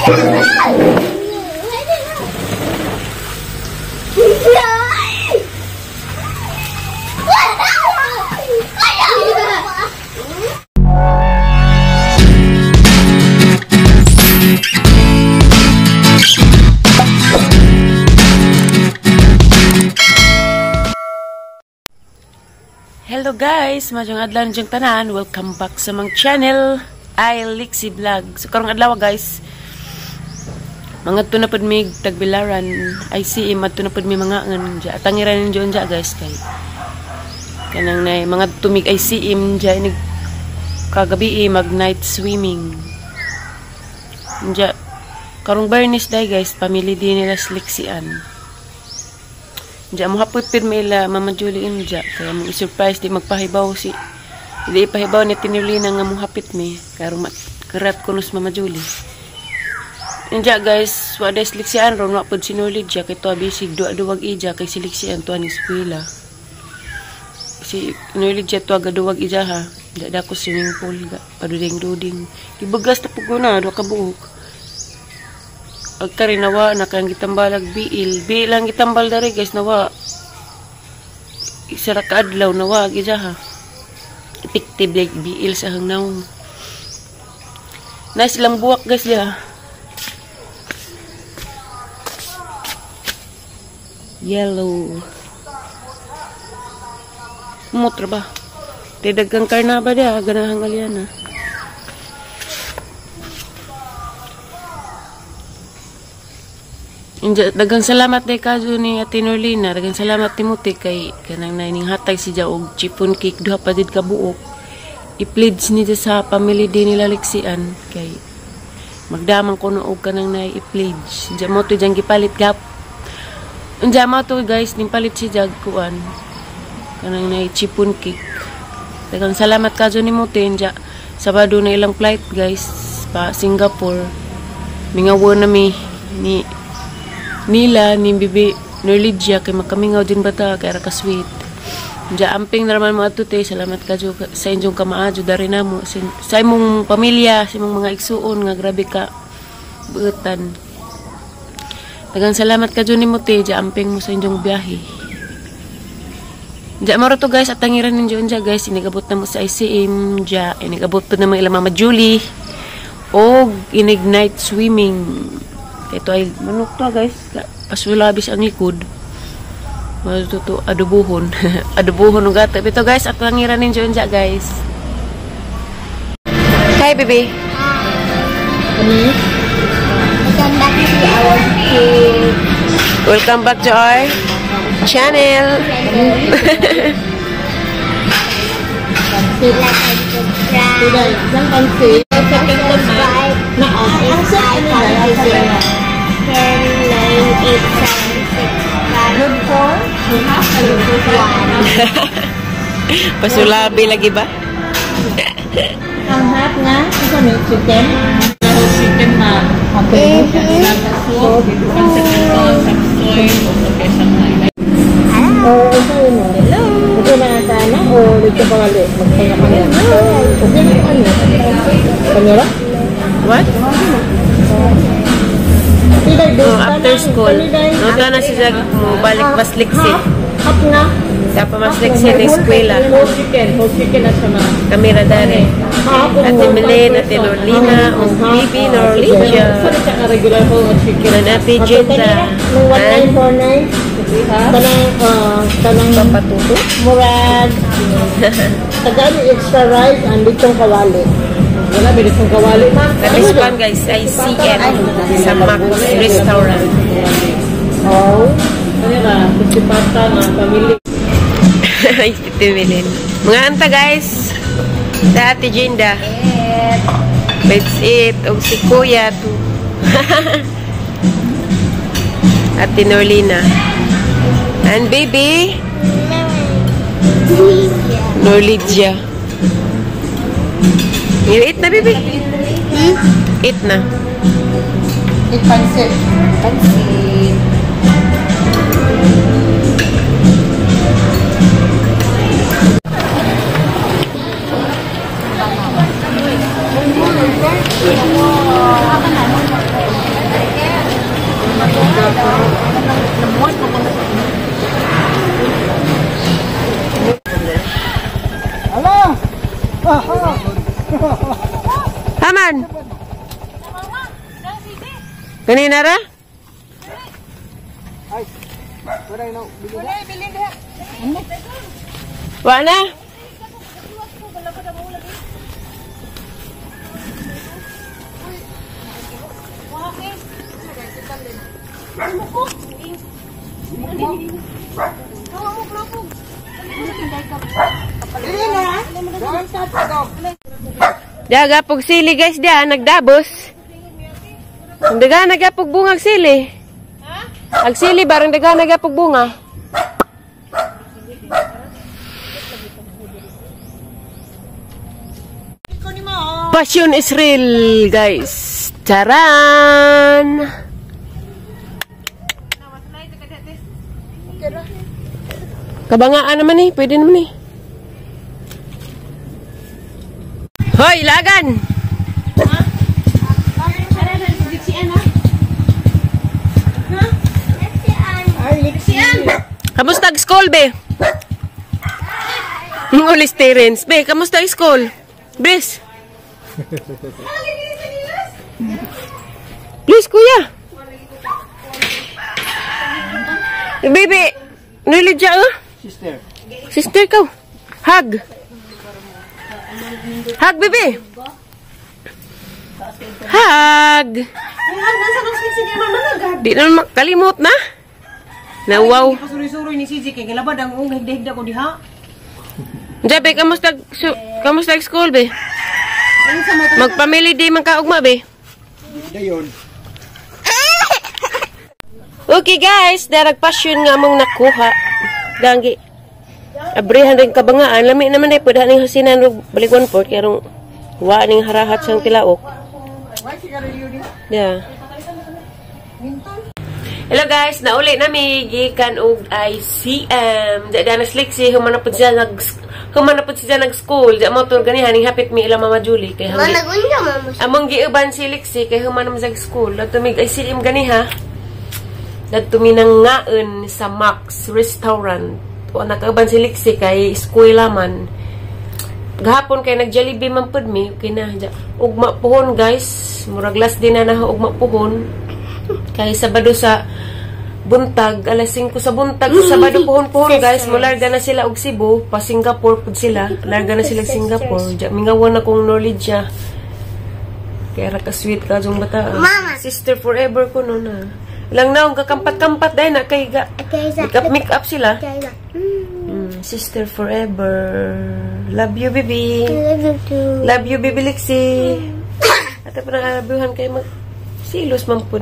Hello guys, majong adlaw njong tanan. Welcome back sa mga channel I Lixie Vlog. So karong adlaw guys, mga tunapod mig tagbilaran I see madtunapod mi mga ngan ja tangiran njon ja guys kay kanang nay mga tumig I see ja nig kagabi mag night swimming. Ja karong Bernis day guys, family din nila Lixian. Diya mo hapupid may ila Mama Julie inja kaya mo i-surprise di magpahibaw si di ipahibaw ni Ate Nurlina nga mo hapit mi karong karat kunos Mama Julie. Inja guys, wala is Lixian ron wapod si Nurlid diya kay tuwa bisig duwag ija kay si Lixian tuwa ni eskwela. Si Nurlid diya tuwa gaduwag ija ha. Diya ko swimming pool ga paduding-duding. Ibagas ta puguna do ka buok. Agkari nawa nakang gitambalag biil lang gitambal dari guys nawa isa ra ka adlaw nawa gija ha effective like biil sa hangnaw na silang buwak guys ya yellow mutra ba dagang karna ba dia ganahang aliana. Dagang salamat day kaso ni Ate Nurlina. Dagang salamat Timothy kay kanang naining hatag si og chipon cake duha pa did ka buok. I-pledge ni sa family din nila Lixian kay magdamang kuno og kanang nay i-pledge. Diya mo to diyang gipalit gap. Unja mo to guys ning palit si jag kuan. Kanang nay chipon cake. Dagang salamat kaso ni Mote unja Sabado na ilang flight guys pa Singapore. Mingawo na mi ni nila ni bibi Nurlidia kay makamingaw din bata kay ra ka sweet. Diya amping na naman mga tute. Salamat ka sa inyong kamaajo dari namo sa imong pamilya, sa imong mga igsuon nga grabe ka buutan. Dagang salamat ka ni mo te diya amping mo sa inyong biyahe. Diya maro to guys at tangiran ninyo diya guys inigabot na mo sa ICM diya inigabot po na mga ilang Mama Julie og ignite swimming. Ito ay manok to guys. Pasulabis ang likod. Matuto adubuhon. Adubuhon ng gata. Ito guys, at langiran ninyo dyan guys. Hi baby. Welcome back to our channel. Pasulabi lagi ba? Ang hap nga, ito may chicken. Chicken na hapin mo siya sa soup, ang second sa soy, o sa kesang na. Oo, ito yun. Hello! Ito na sana, o dito pa gali. Magpaya-paya. Okay na yung ano? Panyara? What? After school. Nota na siya mo balik mas Lixie. Hap na. Sa mas Lixie na eskwela. Whole chicken na siya na. Kamera dari. Ate Melene, Ate Nurlina, o Bibi Nurlidia. Regular whole chicken. And Ate Jinda. And tanang papatuto. Murad. Tagaan extra rice and litong kawali. Wala ba ditong kawali ma? This one guys ay CM sa Mac's Restaurant. Oh. Ano na? Kusipata na family. Ay, Ate Melene. Mga anta guys. Sa Ate Jinda. Let's eat. O si Kuya to. Ate Nurlina. And baby? Nurlidia. You eat na baby? Eat na. Eat pansit. Pansit. Saan? Kanina ra? Wa na? Daga pog sili guys dia nagdabos. Daga nagapog bunga ag sili. Ag sili barang daga nagapog bunga. Passion is real guys. Charan. Kabangaan naman eh, pwede naman eh. Hoy, lagan! Kamusta ang school, be? Ulis Terence. Be, kamusta ang school? Bes? Please, kuya. Baby, nilidya ka? Sister. Sister ka. Hug. Hug, baby. Hug. Di na kalimot na. Na wow. Pasuri-suri ni Siji kay galabad ang higda-higda ko diha. Jabe, kamusta ang school, be? Magpamili di man kaugma, be? Dayon. Okay guys, darag passion nga mong nakuha. Ganggi. Abrihan rin kabangaan. Lami naman ay pwede ning hasinan ro baligwan po kaya rong wa ning harahat sang tilaok. Yeah. Hello guys, nauli na mi gikan og ICM. Dada na sliksi humanapod siya nag school. Di mo tur ganihan ning hapit mi ila Mama Julie kay hangi. Among giuban si Liksi kay humanam sa school. Dato mig ICM ganiha. Dato mi nang ngaon sa Max Restaurant. O nakauban si Liksi kay eskwela man. Gahapon kay nag-Jollibee man pud mi kina ugma puhon guys. Murag last din na ugma puhon. Kay Sabado sa buntag, alas 5 sa buntag sa Sabado puhon-puhon guys, mularga na sila og Cebu, pa Singapore pud sila. Larga na sila Singapore. Mingawan akong knowledge siya. Kaya ra ka sweet ka jung bata. Sister forever ko no na. Lang naong kakampat-kampat dahil na kay make up sila. Sister forever. Love you, baby. Love you too. Love you, baby Liksi. At pa nangalabuhan kay silos man po.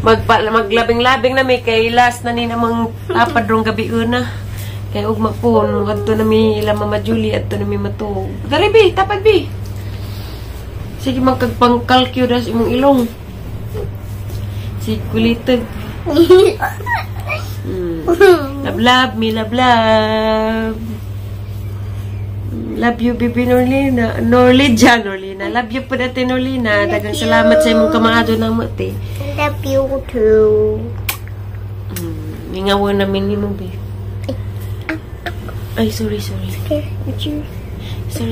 Maglabing-labing na may kay last na ni namang tapadrong gabi una. Kay ugma po, adto na mi ila Mama Julie, adto na mi matug. Dali, bi, tapad, bi. Sige, magkagpang-calcule das imong ilong. Si kulitag. Love, me love. Love you, baby Nurlina. Nurlina. Love you po Ate Nurlina. Dagang salamat sa imong kamaado na mo, te. Love you too. Mingawan namin ni mo, babe. Ay, sorry. Okay, with you. Sorry.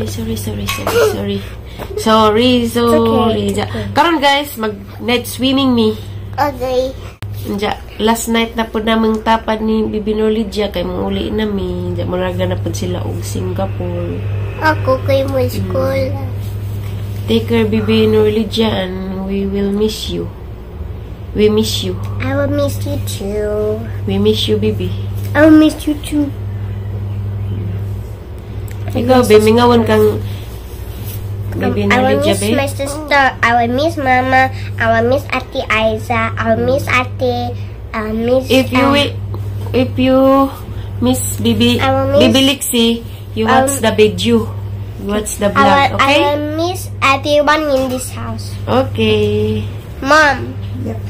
Okay. Karon guys, mag-night swimming me. Okay. Last night na po namang tapad ni Bibi Nurlina kay mong uli na mi. Mulaga na po sila og Singapore. Ako kay mo school. Take care, Bibi Nurlina, and we will miss you. We miss you. I will miss you too. We miss you, Bibi. I will miss you too. Ikaw, be, mingawan kang Bibi I will Nurlina, miss be. my sister. I will miss Mama. I will miss Ate Aiza. I will miss Ate. I will miss. If you miss Bibi, I will miss- Bibi Liksi, you watch the video. You watch the vlog, I okay? will miss everyone in this house. Okay. Mom. Yep.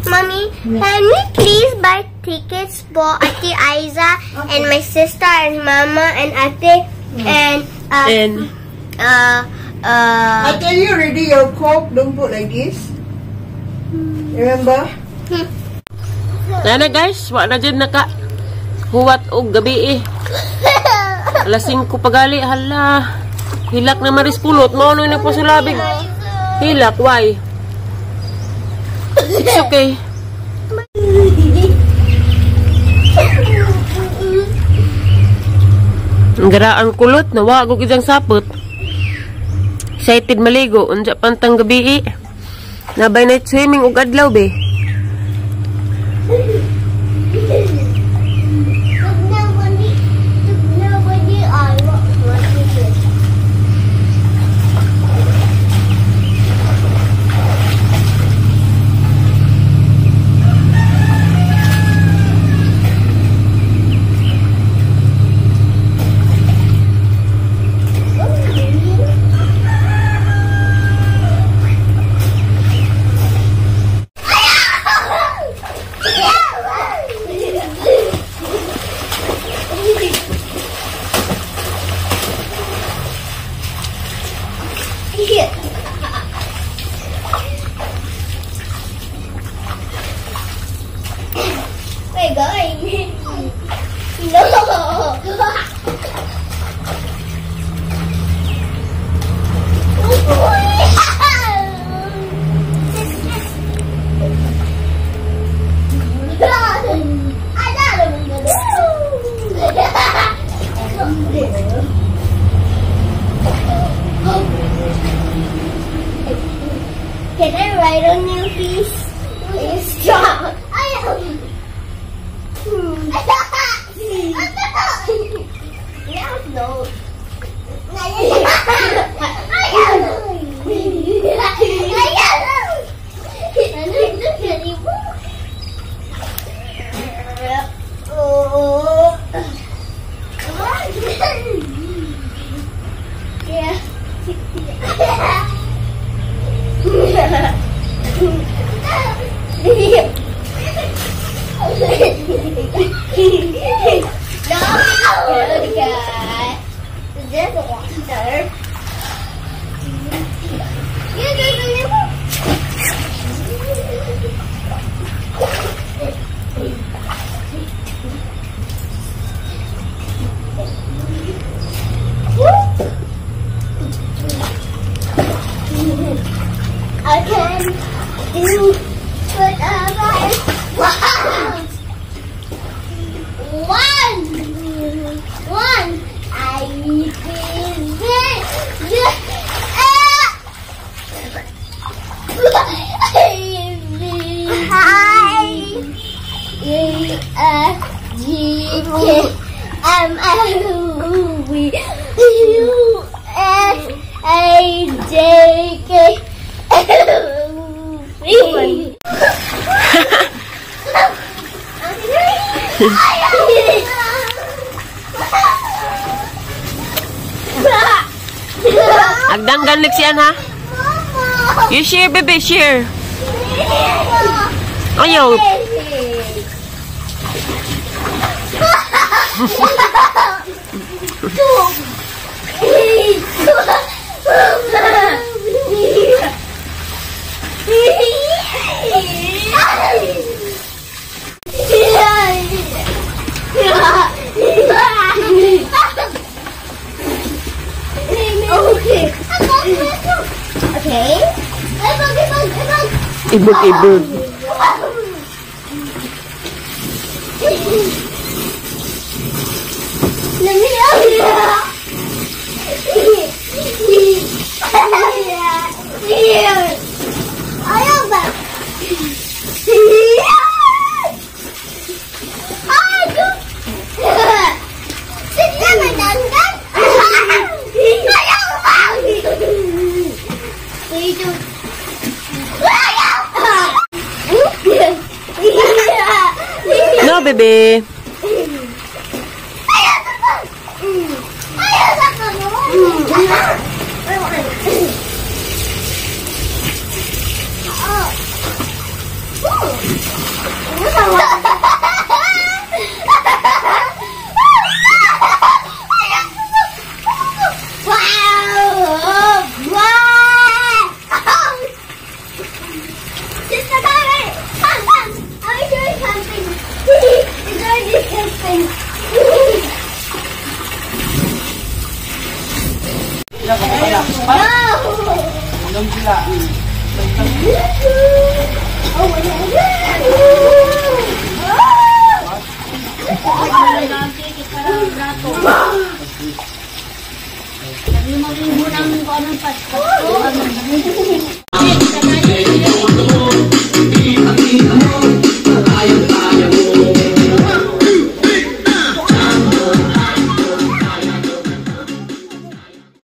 Mommy, can we please buy tickets for Ate Aiza and my sister and Mama and Ate and I tell you already, your Coke, don't put like this. Remember? Nana guys, wala na dyan naka huwat og gabi eh. Alas 5 pagali, hala. Hilak na marispulot, mo ano yung nagpasulabig. Hilak, why? It's okay. Ang garaan kulot, nawago kitang sapot. Excited maligo, unsa pantang gabi. Nabay night swimming ug adlaw be. We're going. No. Can I ride on you, please? Please stop. No. There's a water. I can do whatever I want. One. I Agdanggan siya ha. You share, baby, share. Ayaw. Okay. Ibog. Let me No, baby. Sila. Anong pasko?